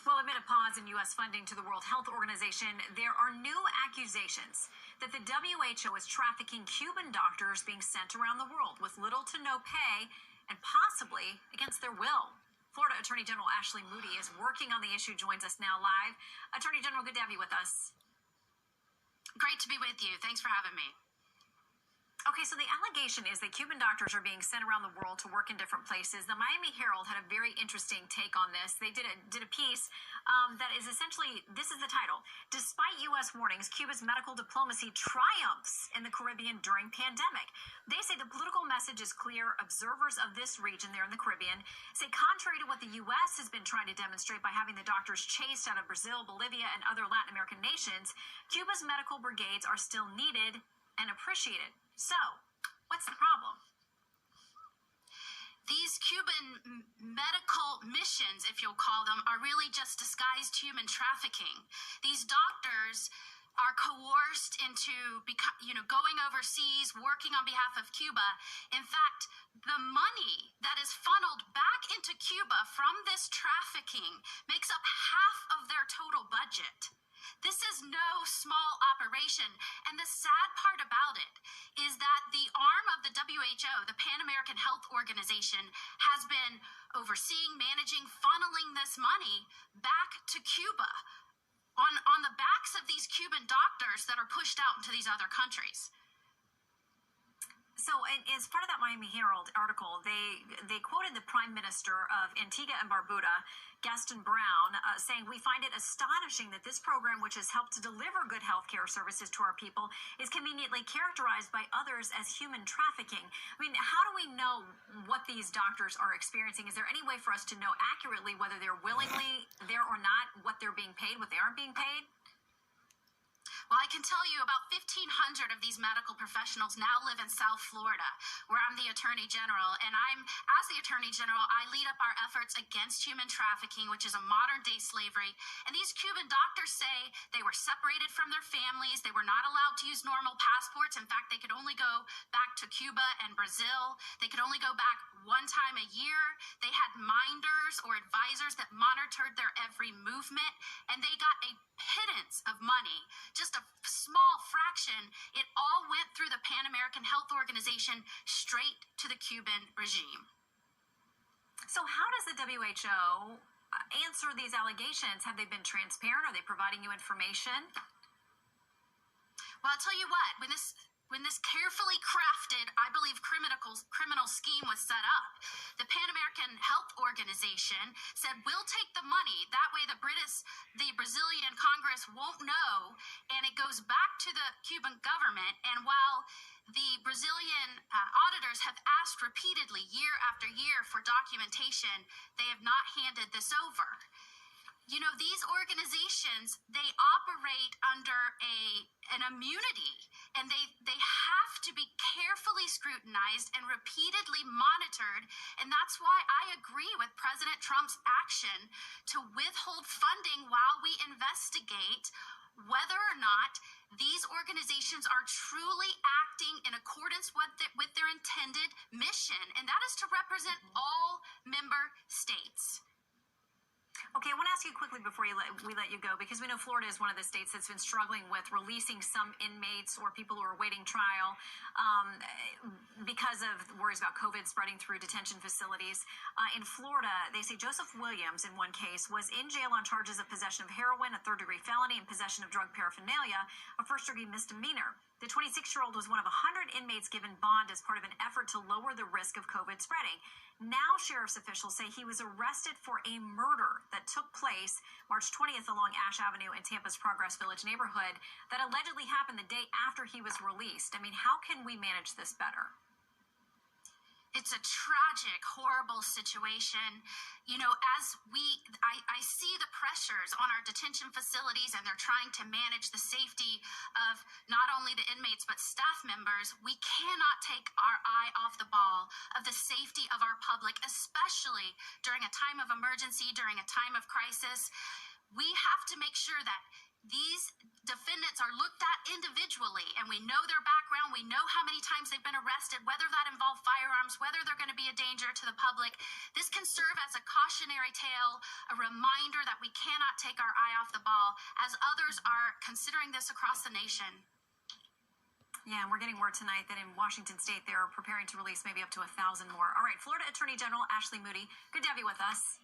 Well, amid a pause in U.S. funding to the World Health Organization, there are new accusations that the WHO is trafficking Cuban doctors being sent around the world with little to no pay and possibly against their will. Florida Attorney General Ashley Moody is working on the issue, joins us now live. Attorney General, good to have you with us. Great to be with you. Thanks for having me. Okay, so the allegation is that Cuban doctors are being sent around the world to work in different places. The Miami Herald had a very interesting take on this. They did a piece that is essentially, this is the title: Despite U.S. warnings, Cuba's medical diplomacy triumphs in the Caribbean during pandemic. They say the political message is clear. Observers of this region there in the Caribbean say, contrary to what the U.S. has been trying to demonstrate by having the doctors chased out of Brazil, Bolivia, and other Latin American nations, Cuba's medical brigades are still needed and appreciated. So, what's the problem? These Cuban medical missions, if you'll call them, are really just disguised human trafficking. These doctors are coerced into going overseas, working on behalf of Cuba. In fact, the money that is funneled back into Cuba from this trafficking makes up half of their total budget. This is no small operation, and the sad part about it is that the arm of the WHO, the Pan American Health Organization, has been overseeing, managing, funneling this money back to Cuba on the backs of these Cuban doctors that are pushed out into these other countries. So, as part of that Miami Herald article, they quoted the Prime Minister of Antigua and Barbuda, Gaston Brown, saying, "We find it astonishing that this program, which has helped to deliver good health care services to our people, is conveniently characterized by others as human trafficking." I mean, how do we know what these doctors are experiencing? Is there any way for us to know accurately whether they're willingly there or not, what they're being paid, what they aren't being paid? Well, I can tell you about 1,500 of these medical professionals now live in South Florida, where I'm the Attorney General. And as the Attorney General, I lead up our efforts against human trafficking, which is a modern-day slavery. And these Cuban doctors say they were separated from their families. They were not allowed to use normal passports. In fact, they could only go back to Cuba and Brazil. They could only go back one time a year. They had minders or advisors that monitored their every movement, and they got a pittance of money, just a small fraction. It all went through the Pan American Health Organization straight to the Cuban regime. So how does the WHO answer these allegations? Have they been transparent? Are they providing you information? Well, I'll tell you what, when this carefully crafted, I believe, criminal scheme was set up, the Pan American Health Organization said, we'll take the money. That way the Brazilian Congress won't know, and it goes back to the Cuban government. And while the Brazilian auditors have asked repeatedly, year after year, for documentation, they have not handed this over. You know, these organizations, they operate under an immunity, and they have to be carefully scrutinized and repeatedly monitored. And that's why I agree with President Trump's action to withhold funding while we investigate whether or not these organizations are truly acting in accordance with their intended mission, and that is to represent all member states. Okay, I want to ask you quickly before we let you go, because we know Florida is one of the states that's been struggling with releasing some inmates or people who are awaiting trial because of worries about COVID spreading through detention facilities. In Florida, they say Joseph Williams, in one case, was in jail on charges of possession of heroin, a third-degree felony, and possession of drug paraphernalia, a first-degree misdemeanor. The 26-year-old was one of 100 inmates given bond as part of an effort to lower the risk of COVID spreading. Now, sheriff's officials say he was arrested for a murder that took place March 20th along Ash Avenue in Tampa's Progress Village neighborhood that allegedly happened the day after he was released. I mean, how can we manage this better? It's a tragic, horrible situation. You know, I see the pressures on our detention facilities, and they're trying to manage the safety of not only the inmates, but staff members. We cannot take our eye off the ball of the safety of our public, especially during a time of emergency, during a time of crisis. We have to make sure that these defendants are looked at individually, and we know their background, we know how many times they've been arrested, whether that involved firearms, whether they're going to be a danger to the public. This can serve as a cautionary tale, a reminder that we cannot take our eye off the ball as others are considering this across the nation. Yeah, and we're getting word tonight that in Washington State, they're preparing to release maybe up to 1,000 more. All right, Florida Attorney General Ashley Moody, good to have you with us.